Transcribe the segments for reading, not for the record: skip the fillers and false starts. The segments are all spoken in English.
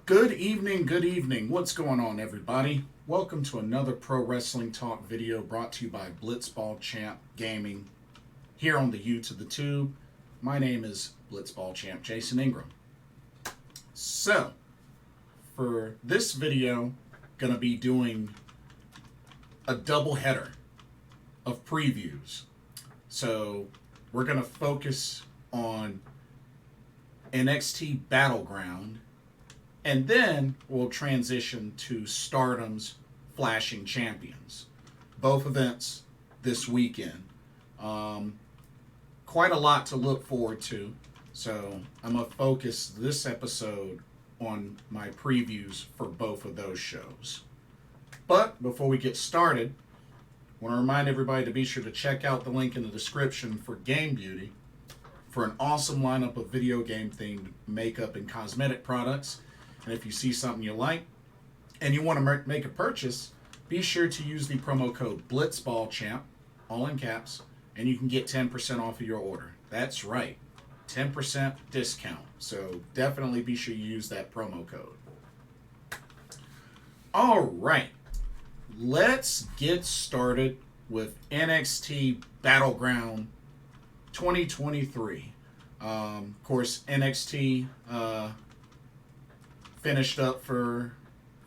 Good evening. What's going on, everybody? Welcome to another Pro Wrestling Talk video brought to you by Blitzball Champ Gaming here on the U to the Tube. My name is Blitzball Champ Jason Ingram. So, for this video, gonna be doing a double header of previews. So, we're gonna focus on NXT Battleground, and then we'll transition to Stardom's Flashing Champions. Both events this weekend. Quite a lot to look forward to. So I'm going to focus this episode on my previews for both of those shows. But before we get started, I want to remind everybody to be sure to check out the link in the description for Game Beauty for an awesome lineup of video game themed makeup and cosmetic products. And if you see something you like and you want to make a purchase, be sure to use the promo code BlitzballChamp, all in caps, and you can get 10% off of your order. That's right, 10% discount. So definitely be sure you use that promo code. All right, let's get started with NXT Battleground 2023. Of course, NXT finished up for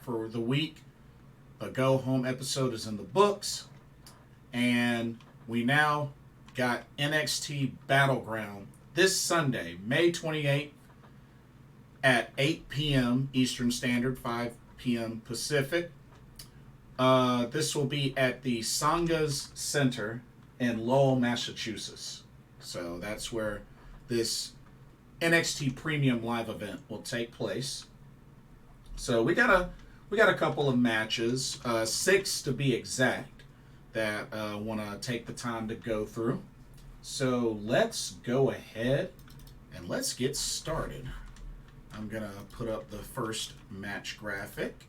the week. A go home episode is in the books, and we now got NXT Battleground this Sunday, May 28th at 8 p.m. Eastern Standard, 5 p.m. Pacific. This will be at the Sangas Center in Lowell, Massachusetts. So that's where this NXT Premium Live event will take place. So we got a couple of matches, 6 to be exact, that I want to take the time to go through. So let's go ahead and let's get started. I'm going to put up the first match graphic.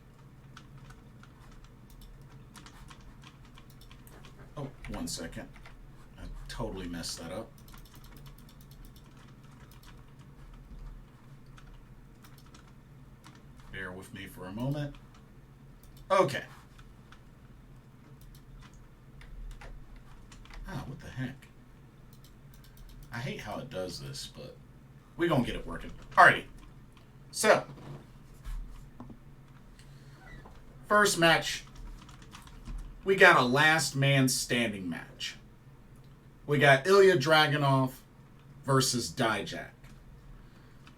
Oh, 1 second. I totally messed that up. Bear with me for a moment. Okay. What the heck? I hate how it does this, but we're going to get it working. Alrighty. So, first match, we got a last man standing match. We got Ilja Dragunov versus Dijak.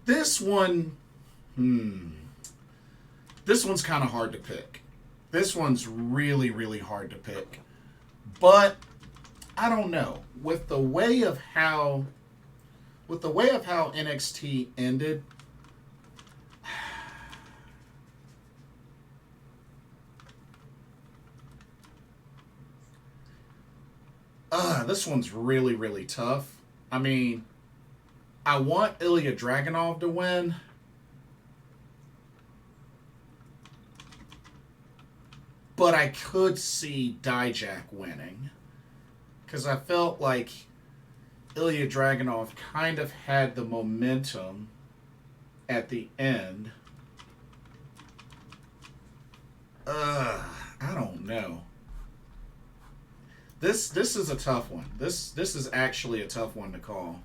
This one, this one's kind of hard to pick. This one's really, really hard to pick. But I don't know. With the way of how NXT ended, this one's really, really tough. I mean, I want Ilja Dragunov to win. But I could see Dijak winning. Because I felt like Ilja Dragunov kind of had the momentum at the end. I don't know. This is a tough one. This is actually a tough one to call.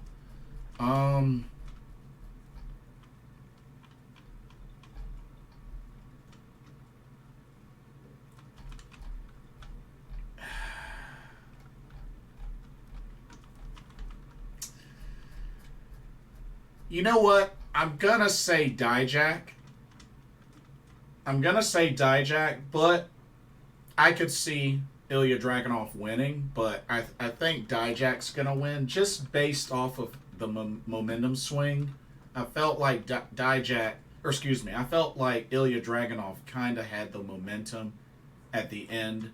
You know what? I'm going to say Dijak. But I could see Ilja Dragunov winning, but I think Dijak's going to win just based off of the momentum swing. I felt like I felt like Ilja Dragunov kind of had the momentum at the end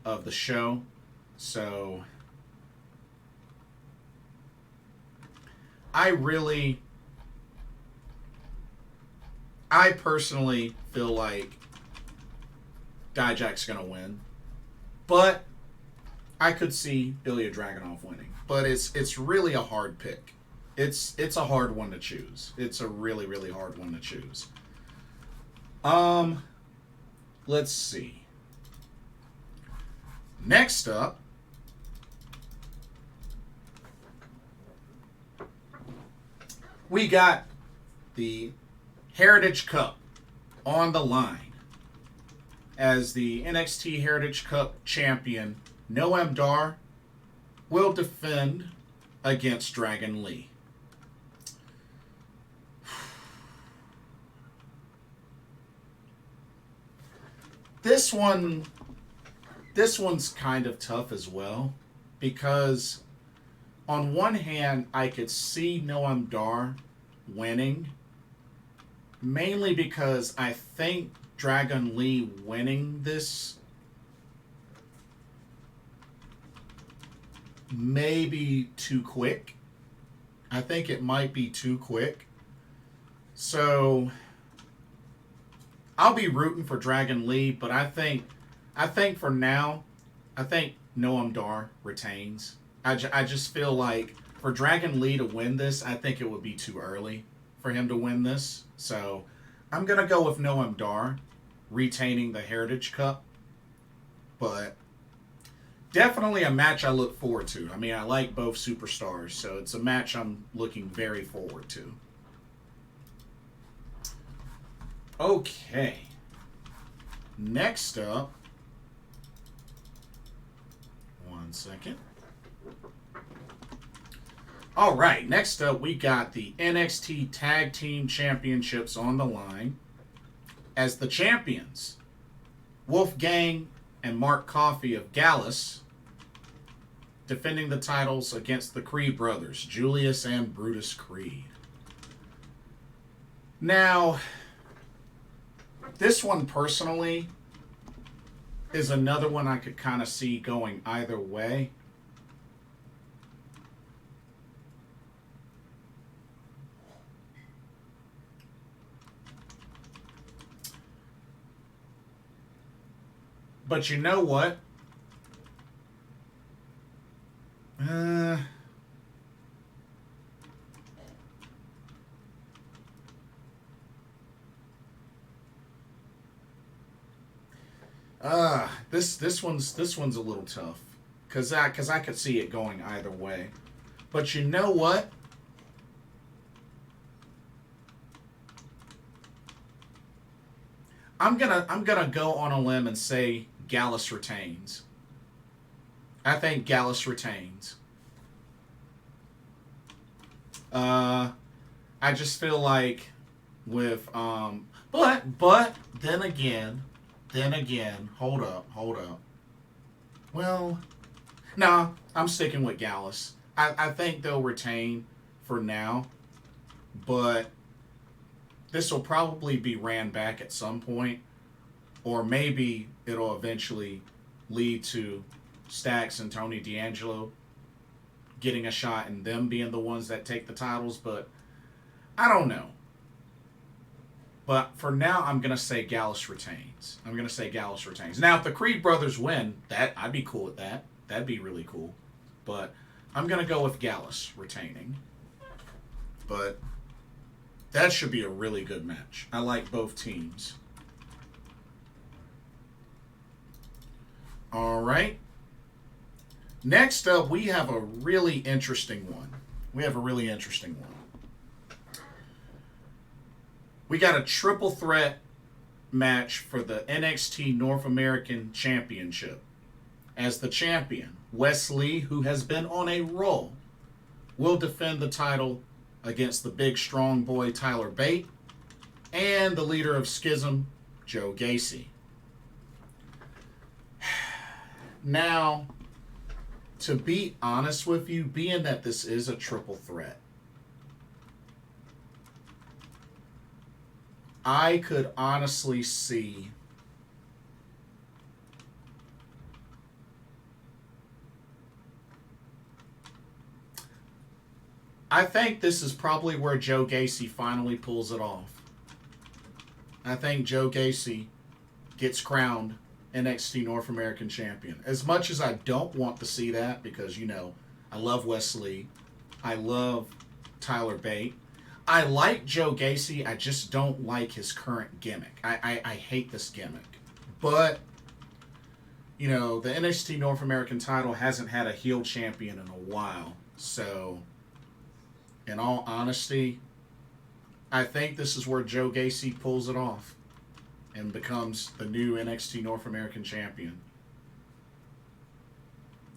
of the show. So I personally feel like Dijak's going to win. But I could see Ilja Dragunov winning. But it's really a hard pick. It's a hard one to choose. It's a really, really hard one to choose. Let's see. Next up, we got the Heritage Cup on the line. As the NXT Heritage Cup champion, Noam will defend against Dragon Lee. This one's kind of tough as well, because on one hand, I could see Noam Dar winning, mainly because I think Dragon Lee winning this may be too quick. I think it might be too quick. So I'll be rooting for Dragon Lee, but I think for now, I think Noam Dar retains. I just feel like for Dragon Lee to win this, I think it would be too early for him to win this. So I'm going to go with Noam Dar retaining the Heritage Cup. But definitely a match I look forward to. I mean, I like both superstars, so it's a match I'm looking very forward to. Okay. Next up, one second. All right, next up we got the NXT Tag Team Championships on the line. As the champions, Wolfgang and Mark Coffey of Gallus defending the titles against the Creed brothers, Julius and Brutus Creed. Now, this one personally is another one I could kind of see going either way. But you know what? This one's a little tough, cause I could see it going either way. But you know what? I'm gonna go on a limb and say Gallus retains. I think Gallus retains. I just feel like with but then again, hold up. Well, nah, I'm sticking with Gallus. I think they'll retain for now, but this will probably be ran back at some point, or maybe it'll eventually lead to Stax and Tony D'Angelo getting a shot and them being the ones that take the titles, but I don't know. But for now, I'm going to say Gallus retains. Now, if the Creed brothers win, I'd be cool with that. That'd be really cool. But I'm going to go with Gallus retaining. But that should be a really good match. I like both teams. All right. Next up, we have a really interesting one. We got a triple threat match for the NXT North American Championship. As the champion, Wes Lee, who has been on a roll, will defend the title against the big strong boy Tyler Bate and the leader of Schism, Joe Gacy. Now, to be honest with you, being that this is a triple threat, I could honestly see I think this is probably where Joe Gacy finally pulls it off. I think Joe Gacy gets crowned NXT North American Champion. As much as I don't want to see that, because, you know, I love Wes Lee, I love Tyler Bate, I like Joe Gacy. I just don't like his current gimmick. I hate this gimmick. But, you know, the NXT North American title hasn't had a heel champion in a while. So, in all honesty, I think this is where Joe Gacy pulls it off and becomes the new NXT North American champion.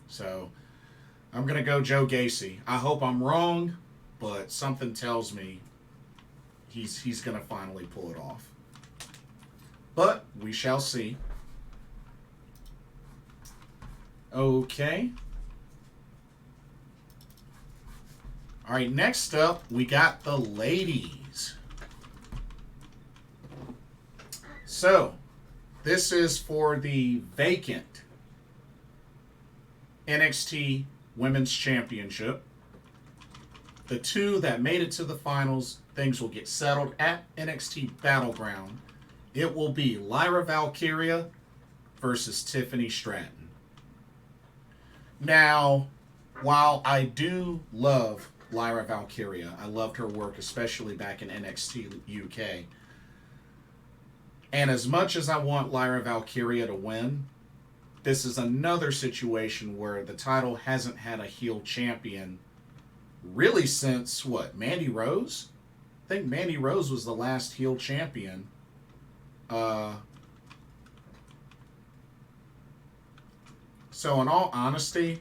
So, I'm going to go Joe Gacy. I hope I'm wrong, but something tells me he's going to finally pull it off. But we shall see. Okay. All right, next up, we got the ladies. So, this is for the vacant NXT Women's Championship. The two that made it to the finals, things will get settled at NXT Battleground. It will be Lyra Valkyria versus Tiffany Stratton. Now, while I do love Lyra Valkyria, I loved her work, especially back in NXT UK. And as much as I want Lyra Valkyria to win, this is another situation where the title hasn't had a heel champion really since, what, Mandy Rose? I think Mandy Rose was the last heel champion. So in all honesty,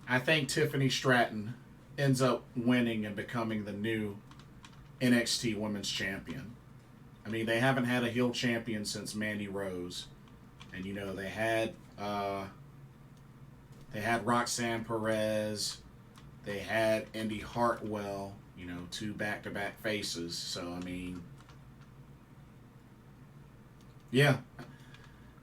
I think Tiffany Stratton ends up winning and becoming the new NXT Women's Champion. I mean, they haven't had a heel champion since Mandy Rose. And, you know, they had Roxanne Perez. They had Indy Hartwell, you know, two back-to-back faces. So, I mean, yeah.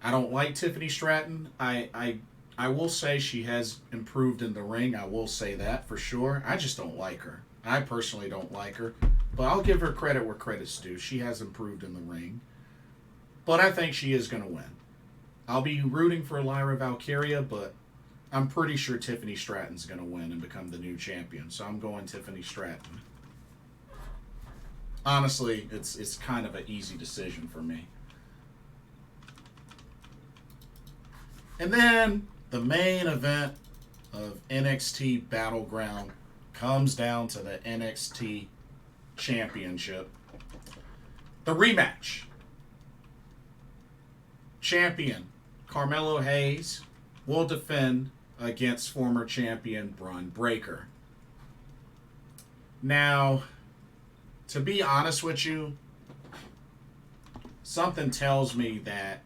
I don't like Tiffany Stratton. I will say she has improved in the ring. I will say that for sure. I just don't like her. I personally don't like her. But I'll give her credit where credit's due. She has improved in the ring. But I think she is going to win. I'll be rooting for Lyra Valkyria, but I'm pretty sure Tiffany Stratton's going to win and become the new champion. So I'm going Tiffany Stratton. Honestly, it's kind of an easy decision for me. And then the main event of NXT Battleground comes down to the NXT Championship. The rematch. Champion Carmelo Hayes will defend against former champion Bron Breakker. Now, to be honest with you, something tells me that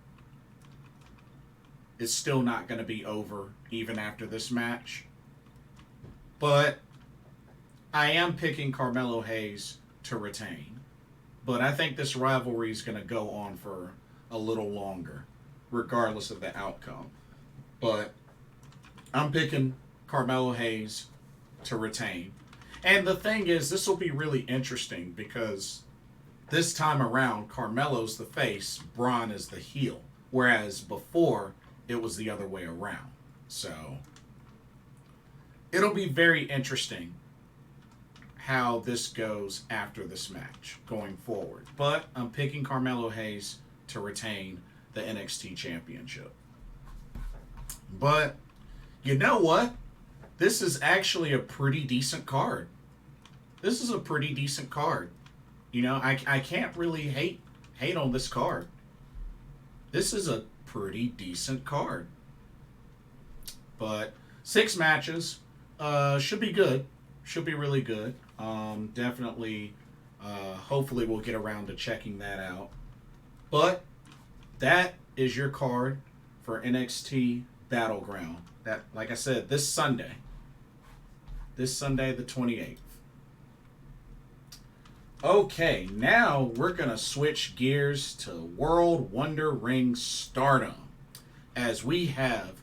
it's still not going to be over even after this match. But I am picking Carmelo Hayes to retain. But I think this rivalry is going to go on for a little longer, regardless of the outcome. But I'm picking Carmelo Hayes to retain. And the thing is, this will be really interesting because this time around, Carmelo's the face, Bron is the heel. Whereas before, it was the other way around. So, it'll be very interesting how this goes after this match going forward. But I'm picking Carmelo Hayes to retain the NXT Championship. But, you know what? This is actually a pretty decent card. This is a pretty decent card. You know, I can't really hate on this card. This is a pretty decent card. But 6 matches should be good. Should be really good. Definitely, hopefully we'll get around to checking that out. But that is your card for NXT Battleground. That, like I said, this Sunday the 28th. Okay, now we're going to switch gears to World Wonder Ring Stardom, as we have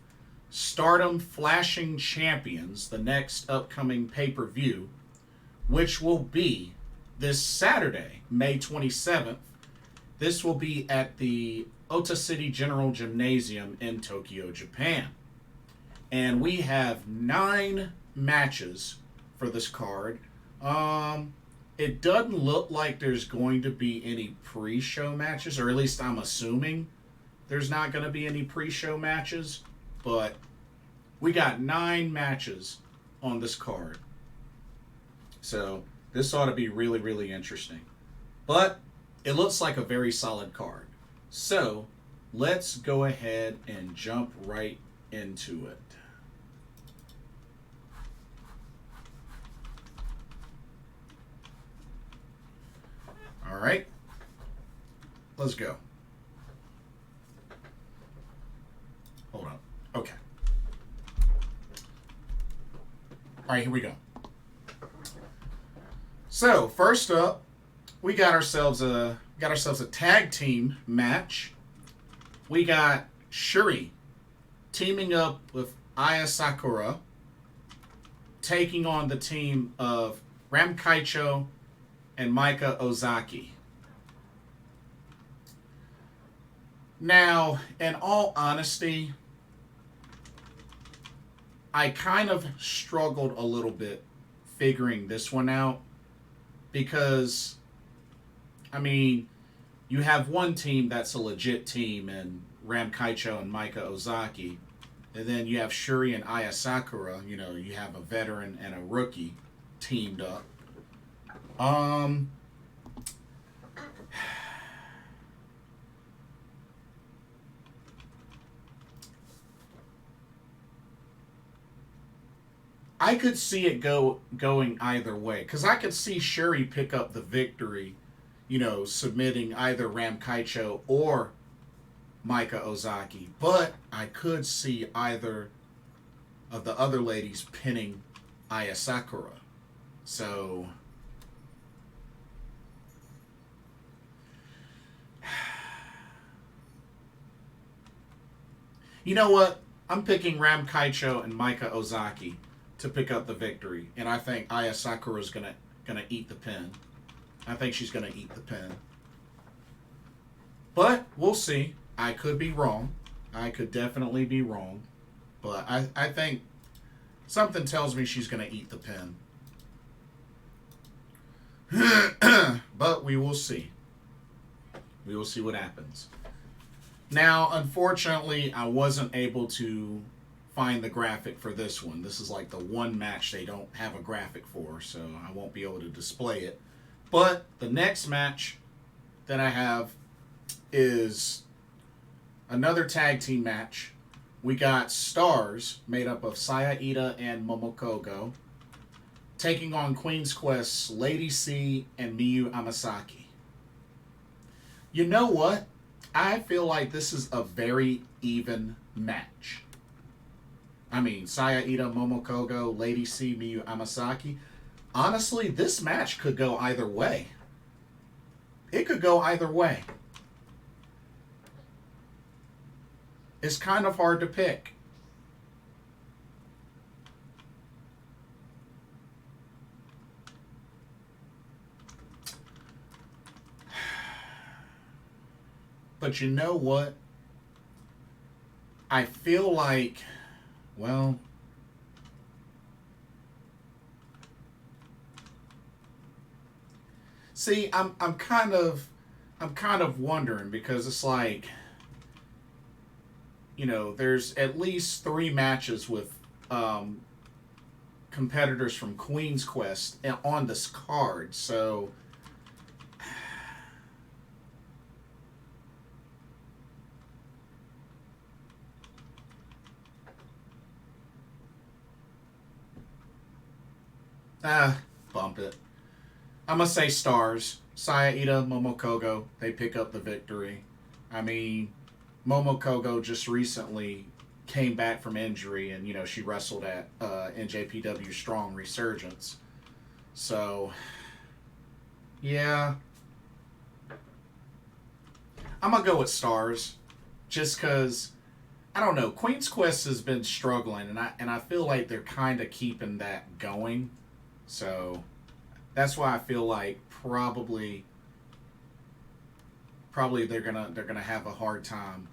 Stardom Flashing Champions, the next upcoming pay-per-view, which will be this Saturday, May 27th. This will be at the Ota City General Gymnasium in Tokyo, Japan. And we have 9 matches for this card. it doesn't look like there's going to be any pre-show matches, or at least I'm assuming there's not going to be any pre-show matches, but we got 9 matches on this card. So this ought to be really, really interesting. But it looks like a very solid card. So let's go ahead and jump right into it. All right, let's go. Hold on. Okay. All right, here we go. So first up, we got ourselves a tag team match. We got Syuri teaming up with Aya Sakura, taking on the team of Kaichow and Maika Ozaki. Now, in all honesty, I kind of struggled a little bit figuring this one out because, I mean, you have one team that's a legit team in Kaichow and Maika Ozaki, and then you have Syuri and Aya Sakura. You know, you have a veteran and a rookie teamed up. I could see it going either way, because I could see Syuri pick up the victory, you know, submitting either Kaichow or Maika Ozaki, but I could see either of the other ladies pinning Aya Sakura. So you know what? I'm picking Kaichow and Maika Ozaki to pick up the victory, and I think Aya Sakura is gonna eat the pin. I think she's gonna eat the pin, but we'll see. I could be wrong. I could definitely be wrong, but I think something tells me she's gonna eat the pin. But we will see. We will see what happens. Now, unfortunately, I wasn't able to find the graphic for this one. This is like the one match they don't have a graphic for, so I won't be able to display it. But the next match that I have is another tag team match. We got Stars, made up of Saya Iida and Momo Kohgo, taking on Queen's Quest's Lady C and Miyu Amasaki. You know what? I feel like this is a very even match. I mean, Saya Iida, Momo Kohgo, Lady C, Miyu Amasaki. Honestly, this match could go either way. It could go either way. It's kind of hard to pick. But you know what? I feel like, well, see, I'm kind of wondering, because it's like, you know, there's at least 3 matches with competitors from Queen's Quest on this card, so bump it. I'm going to say Stars. Saya Iida, Momo Kohgo, they pick up the victory. I mean, Momo Kohgo just recently came back from injury, and, you know, she wrestled at NJPW Strong Resurgence. So, yeah. I'm going to go with Stars. Just because, I don't know, Queen's Quest has been struggling, and I feel like they're kind of keeping that going. So that's why I feel like probably they're gonna have a hard time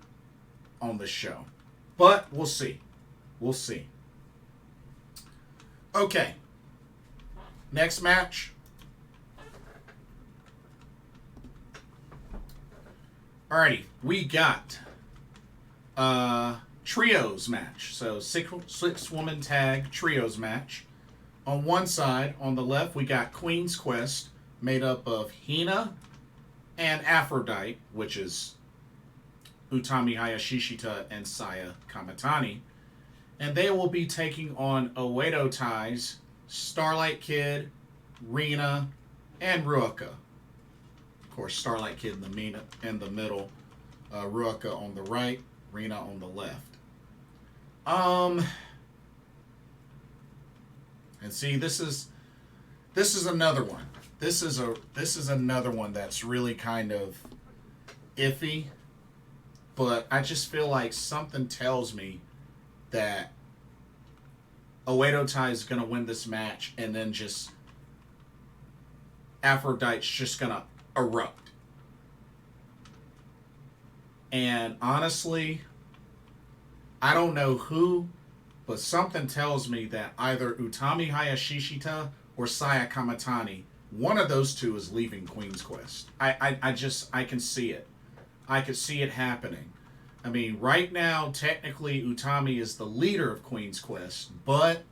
on the show. But we'll see. We'll see. Okay. Next match. Alrighty, we got trios match. So six woman tag trios match. On one side, on the left, we got Queen's Quest, made up of Hina and Aphrodite, which is Utami Hayashishita and Saya Kamatani. And they will be taking on Oedo Tai's Starlight Kid, Rina, and Ruaka. Of course, Starlight Kid in the middle, Ruaka on the right, Rina on the left. And see, this is another one. This is another one that's really kind of iffy, but I just feel like something tells me that Oedo Tai is going to win this match, and then just Aphrodite's just going to erupt. And honestly, I don't know who, but something tells me that either Utami Hayashishita or Saya Kamatani, one of those two is leaving Queen's Quest. I can see it. I could see it happening. I mean, right now, technically, Utami is the leader of Queen's Quest, but,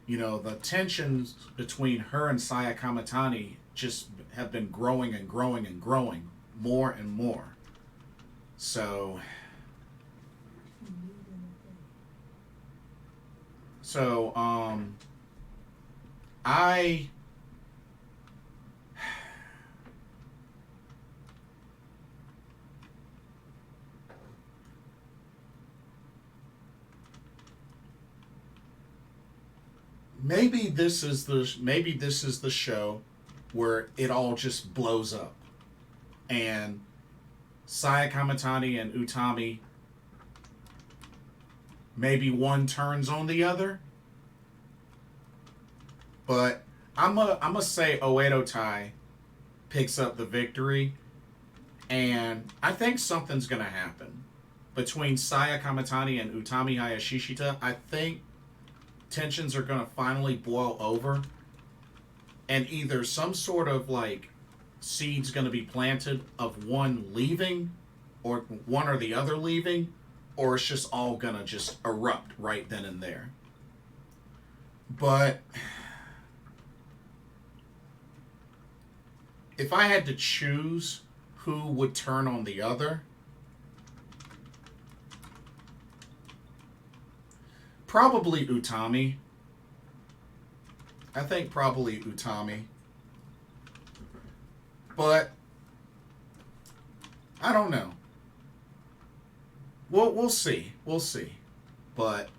you know, the tensions between her and Saya Kamatani just have been growing and growing and growing more and more. So, I maybe this is the show where it all just blows up, and Saya Kamatani and Utami, maybe one turns on the other. But I'm gonna say Oedo Tai picks up the victory, and I think something's gonna happen between Saya Kamatani and Utami Hayashishita. I think tensions are gonna finally boil over, and either some sort of like seed's gonna be planted of one leaving, or one or the other leaving, or it's just all gonna just erupt right then and there. But if I had to choose who would turn on the other, probably Utami. I think probably Utami. But I don't know. We'll see. We'll see. But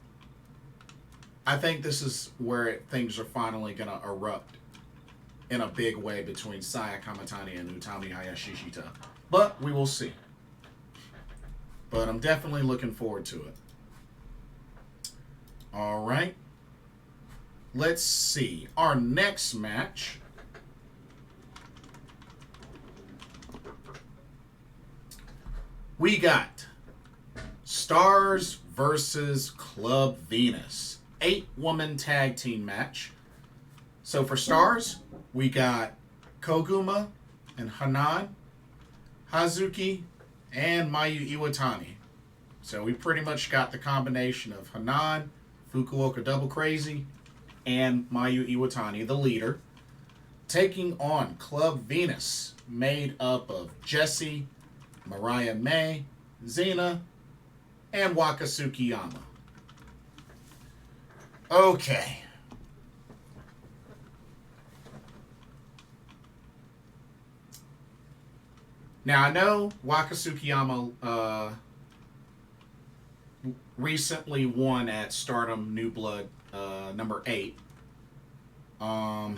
I think this is where things are finally going to erupt in a big way between Saya Kamatani and Utami Hayashishita. But we will see. But I'm definitely looking forward to it. All right. Let's see. Our next match. We got Stars versus Club Venus. 8-woman tag team match. So for Stars, we got Koguma and Hanan, Hazuki, and Miyu Iwatani. So we pretty much got the combination of Hanan, Fukuoka Double Crazy, and Miyu Iwatani, the leader, taking on Club Venus, made up of Jessie, Mariah May, Xena, and Waka Tsukiyama. Okay. Now, I know Waka Tsukiyama recently won at Stardom New Blood number 8. I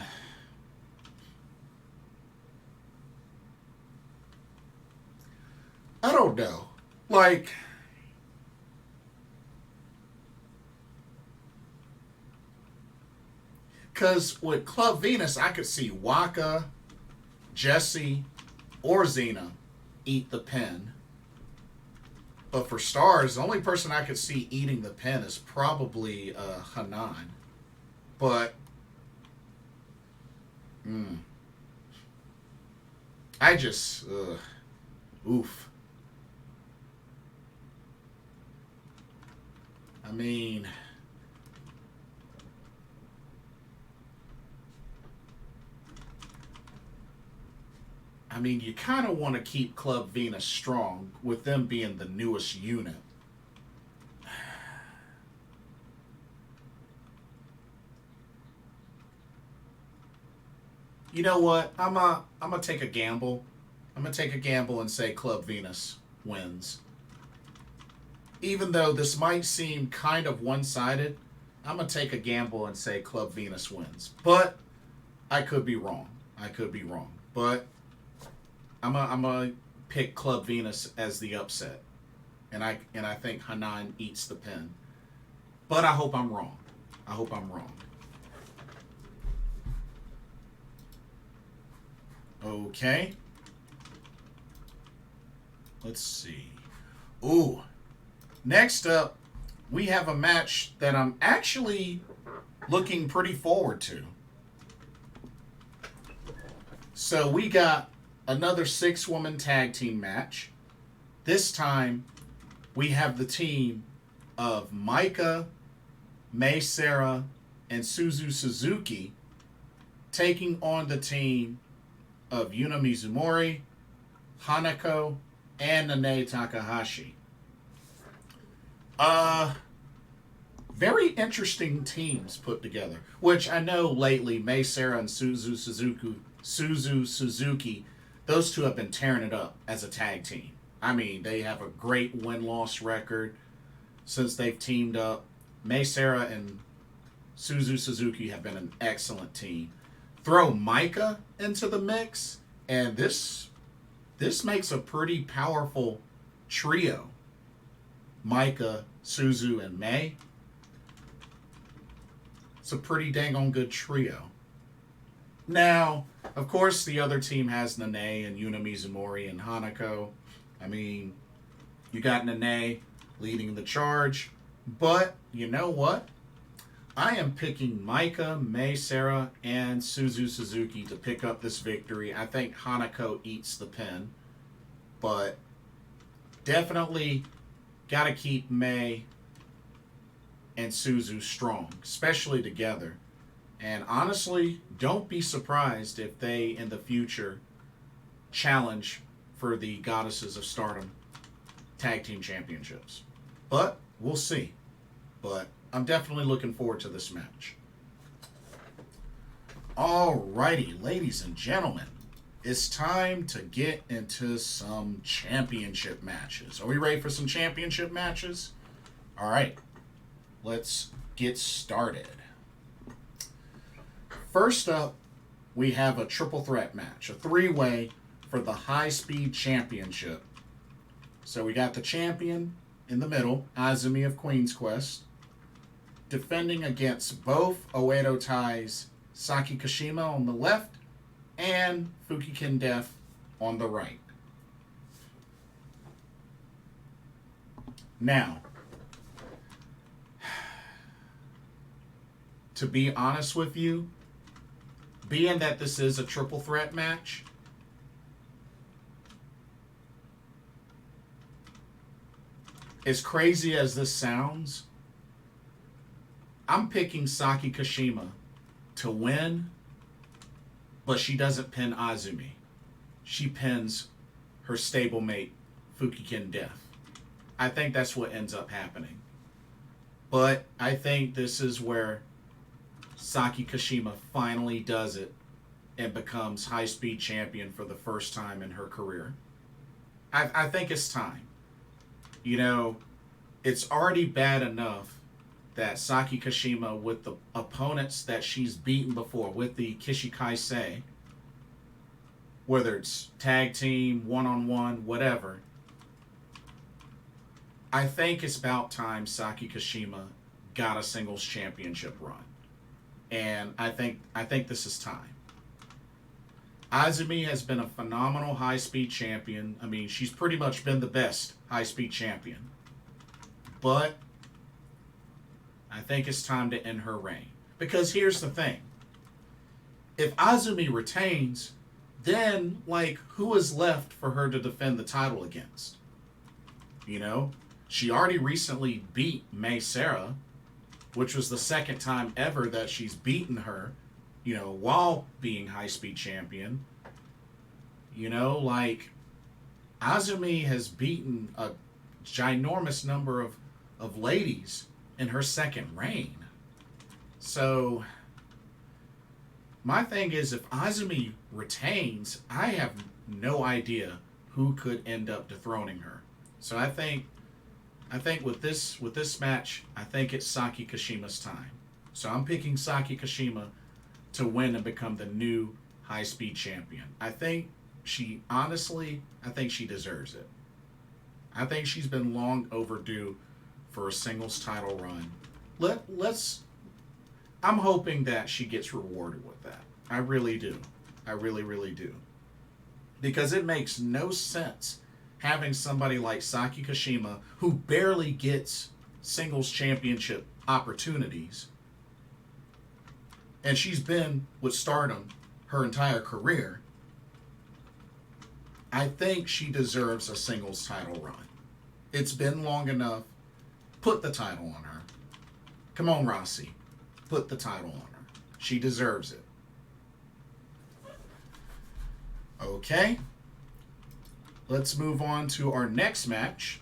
don't know. Like, because with Club Venus, I could see Waka, Jessie, or Xena eat the pin. But for Stars, the only person I could see eating the pin is probably Hanan. But, I just, Oof. I mean, you kind of want to keep Club Venus strong with them being the newest unit. You know what? I'm gonna take a gamble. I'm gonna take a gamble and say Club Venus wins. Even though this might seem kind of one-sided, I'm gonna take a gamble and say Club Venus wins. But I could be wrong. But I'm gonna pick Club Venus as the upset, and I think Hanan eats the pin. But I hope I'm wrong. Okay. Let's see. Ooh. Next up, we have a match that I'm actually looking pretty forward to. So we got another 6-woman tag team match. This time, we have the team of Maika, Mei Seira, and Suzu Suzuki taking on the team of Yuna Mizumori, Hanako, and Nanae Takahashi. Very interesting teams put together, which I know lately Mei Seira and Suzu Suzuki, those two have been tearing it up as a tag team. I mean, they have a great win-loss record since they've teamed up. Mei Seira and Suzu Suzuki have been an excellent team. Throw Maika into the mix, and this makes a pretty powerful trio. Maika, Suzu, and Mei. It's a pretty dang on good trio. Now, of course, the other team has Nanae and Yuna Mizumori and Hanako. I mean, you got Nanae leading the charge, but you know what? I am picking Maika, Mei Seira, and Suzu Suzuki to pick up this victory. I think Hanako eats the pin, but definitely got to keep Mei and Suzu strong, especially together. And honestly, don't be surprised if they, in the future, challenge for the Goddesses of Stardom Tag Team Championships. But we'll see. But I'm definitely looking forward to this match. Alrighty, ladies and gentlemen. It's time to get into some championship matches. Are we ready for some championship matches? Alright. Let's get started. First up, we have a triple threat match. A 3-way for the high-speed championship. So we got the champion in the middle, Azumi of Queen's Quest, defending against both Oedo Tai's Saki Kashima on the left and Fukiken Death on the right. Now, to be honest with you, being that this is a triple threat match, as crazy as this sounds, I'm picking Saki Kashima to win, but she doesn't pin Azumi. She pins her stablemate, Fukiken Death. I think that's what ends up happening. But I think this is where Saki Kashima finally does it and becomes high-speed champion for the first time in her career. I think it's time. You know, it's already bad enough that Saki Kashima, with the opponents that she's beaten before, with the Kishikaisei, whether it's tag team, one-on-one, whatever, I think it's about time Saki Kashima got a singles championship run. And I think this is time. Azumi has been a phenomenal high-speed champion. I mean, she's pretty much been the best high-speed champion. But I think it's time to end her reign. Because here's the thing. If Azumi retains, then, like, who is left for her to defend the title against? You know? She already recently beat May Sarah, which was the second time ever that she's beaten her, you know, while being high-speed champion. You know, like, Azumi has beaten a ginormous number of ladies in her second reign. So, my thing is, if Azumi retains, I have no idea who could end up dethroning her. So I think with this match, I think it's Saki Kashima's time. So I'm picking Saki Kashima to win and become the new high-speed champion. I think she deserves it. I think she's been long overdue for a singles title run. I'm hoping that she gets rewarded with that. I really do. I really, really do. Because it makes no sense having somebody like Saki Kashima, who barely gets singles championship opportunities, and she's been with Stardom her entire career. I think she deserves a singles title run. It's been long enough. Put the title on her. Come on, Rossi. Put the title on her. She deserves it. Okay. Let's move on to our next match.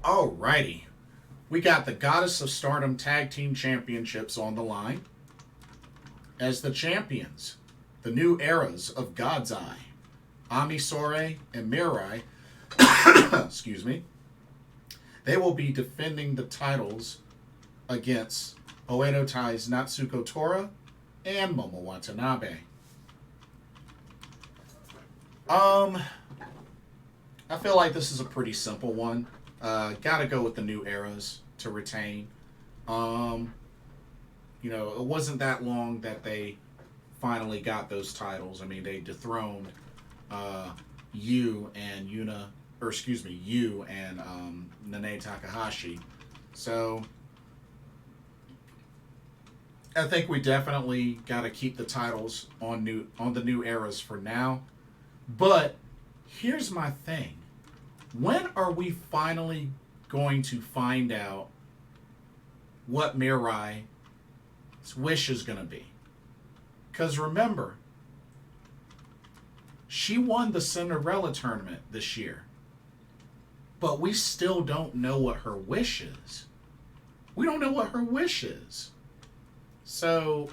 Alrighty. We got the Goddess of Stardom Tag Team Championships on the line. As the champions, the new eras of God's Eye, Ami Sourei and Mirai, excuse me, they will be defending the titles against Oedo Tai's Natsuko Tora and Momo Watanabe. I feel like this is a pretty simple one. Gotta go with the new eras to retain. You know, it wasn't that long that they finally got those titles. I mean, they dethroned Yu and Nanae Takahashi. So I think we definitely got to keep the titles on the new eras for now. But here's my thing. When are we finally going to find out what Mirai's wish is going to be? Because remember, she won the Cinderella tournament this year. But we still don't know what her wish is. We don't know what her wish is. So,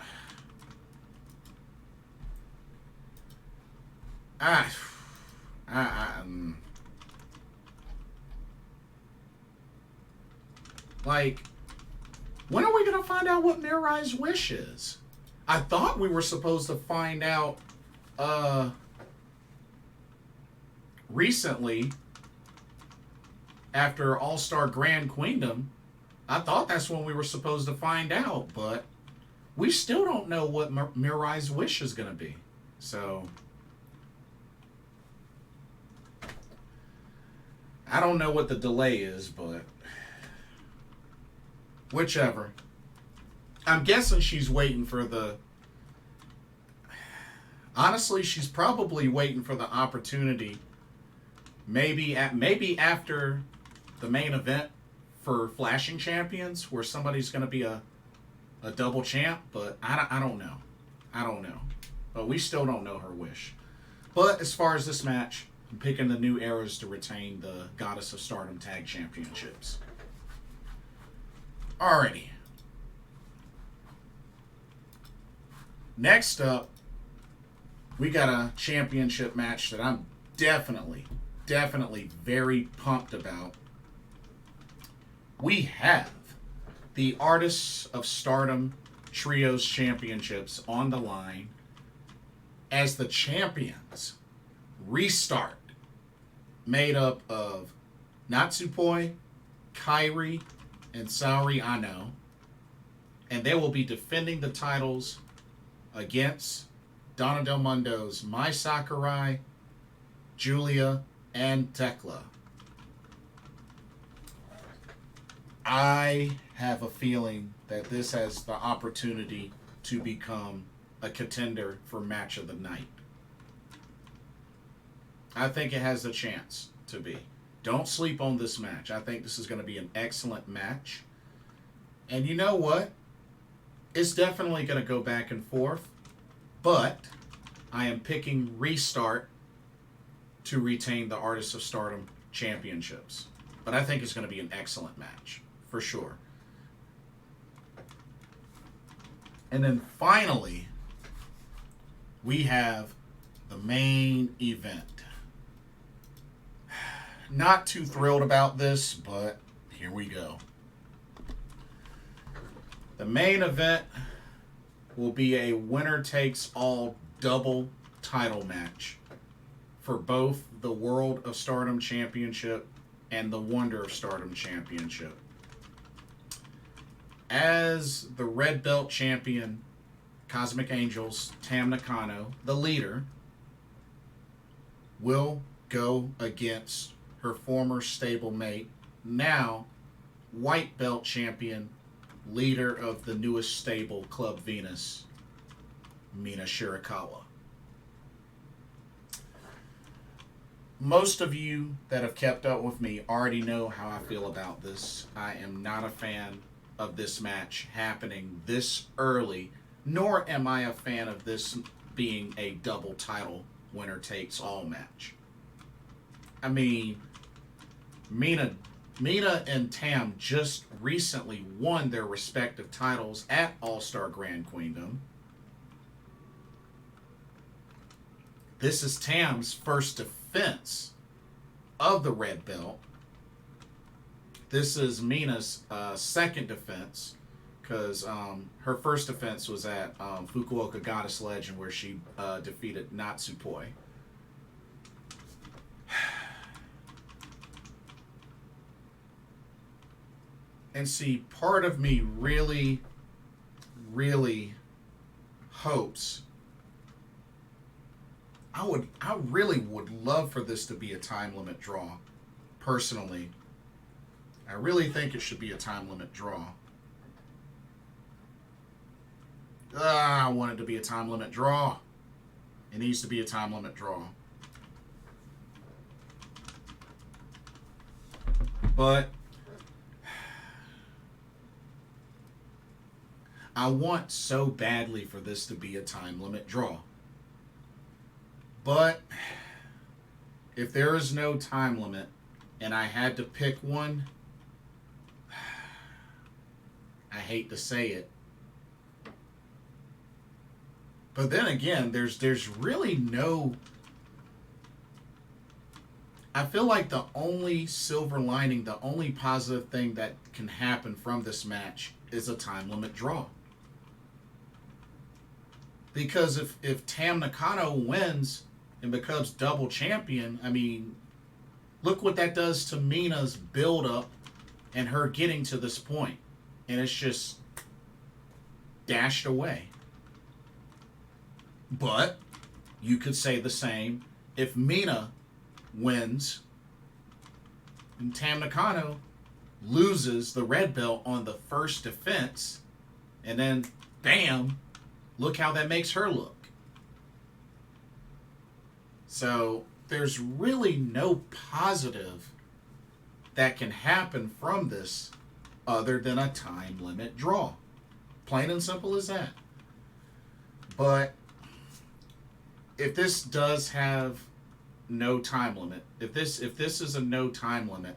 like, when are we going to find out what Mirai's wish is? I thought we were supposed to find out recently after All-Star Grand Queendom. I thought that's when we were supposed to find out, but we still don't know what Mirai's wish is going to be. So, I don't know what the delay is, but whichever. I'm guessing she's waiting for the... Honestly, she's probably waiting for the opportunity. Maybe after the main event for Flashing Champions, where somebody's going to be a double champ, but I don't know. I don't know. But we still don't know her wish. But as far as this match, I'm picking the new eras to retain the Goddess of Stardom Tag Championships. Alrighty. Next up, we got a championship match that I'm definitely very pumped about. We have the Artists of Stardom Trios Championships on the line as the champions restart, made up of Natsupoi, Kairi, and Saori Ano, and they will be defending the titles against Donna Del Mondo's Mai Sakurai, Julia, and Tekla. I have a feeling that this has the opportunity to become a contender for match of the night. I think it has the chance to be. Don't sleep on this match. I think this is going to be an excellent match. And you know what? It's definitely going to go back and forth. But I am picking Restart to retain the Artists of Stardom championships. But I think it's going to be an excellent match, for sure. And then finally, we have the main event. Not too thrilled about this, but here we go. The main event will be a winner-takes-all double title match for both the World of Stardom Championship and the Wonder of Stardom Championship. As the Red Belt Champion, Cosmic Angels, Tam Nakano, the leader, will go against her former stablemate, now White Belt Champion, leader of the newest stable, Club Venus, Mina Shirakawa. Most of you that have kept up with me already know how I feel about this. I am not a fan of this match happening this early, nor am I a fan of this being a double title winner takes all match. I mean, Mina and Tam just recently won their respective titles at All-Star Grand Queendom. This is Tam's first defense of the red belt. This is Mina's second defense, because her first defense was at Fukuoka Goddess Legend, where she defeated Natsupoi. And see, part of me really, really hopes. I really would love for this to be a time limit draw, personally. I really think it should be a time limit draw. I want it to be a time limit draw. It needs to be a time limit draw. But I want so badly for this to be a time limit draw. But if there is no time limit and I had to pick one, I hate to say it, but then again, there's really no. I feel like the only silver lining, the only positive thing that can happen from this match is a time limit draw. Because if Tam Nakano wins and becomes double champion, I mean, look what that does to Mina's build-up and her getting to this point. And it's just dashed away. But you could say the same if Mina wins and Tam Nakano loses the red belt on the first defense, and then bam, look how that makes her look. So there's really no positive that can happen from this other than a time limit draw. Plain and simple as that. But if this does have no time limit, if this is a no time limit,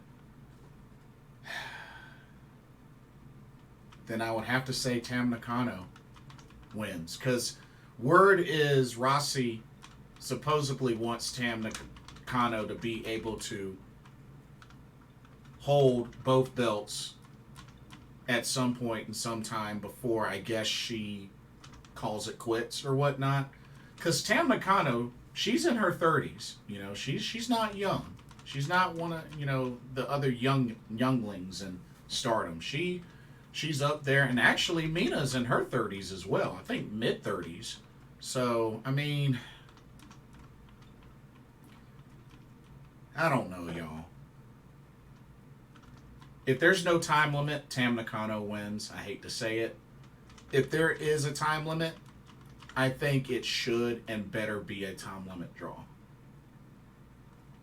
then I would have to say Tam Nakano wins. Because word is Rossi supposedly wants Tam Nakano to be able to hold both belts at some point in some time before, I guess, she calls it quits or whatnot. Because Tam Nakano, she's in her 30s. You know, she's not young. She's not one of, you know, the other younglings in Stardom. She's up there, and actually Mina's in her 30s as well. I think mid-30s. So, I mean, I don't know, y'all. If there's no time limit, Tam Nakano wins. I hate to say it. If there is a time limit, I think it should and better be a time limit draw.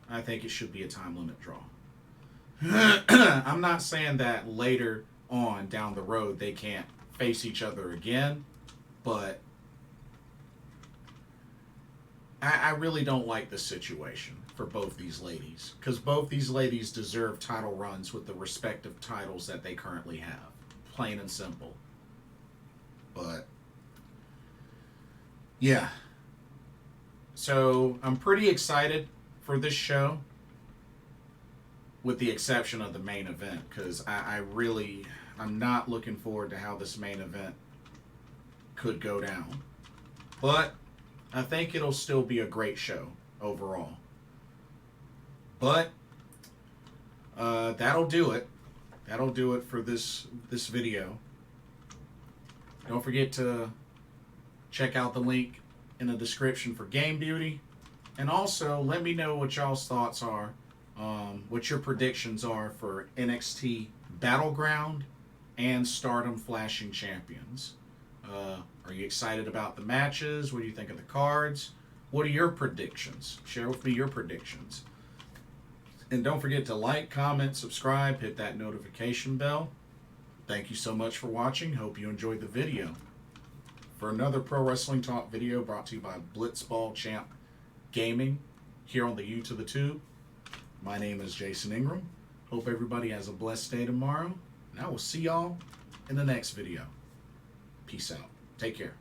I think it should be a time limit draw. I'm not saying that later on down the road they can't face each other again, but I really don't like the situation for both these ladies, because both these ladies deserve title runs with the respective titles that they currently have. Plain and simple. But yeah. So I'm pretty excited for this show, with the exception of the main event, because I'm not looking forward to how this main event could go down. But I think it'll still be a great show overall. But that'll do it. That'll do it for this video. Don't forget to check out the link in the description for Game Beauty. And also, let me know what y'all's thoughts are, what your predictions are for NXT Battleground and Stardom Flashing Champions. Are you excited about the matches? What do you think of the cards? What are your predictions? Share with me your predictions. And don't forget to like, comment, subscribe, hit that notification bell. Thank you so much for watching. Hope you enjoyed the video. For another Pro Wrestling Talk video brought to you by Blitzball Champ Gaming here on the U to the Tube. My name is Jason Ingram. Hope everybody has a blessed day tomorrow. And I will see y'all in the next video. Peace out. Take care.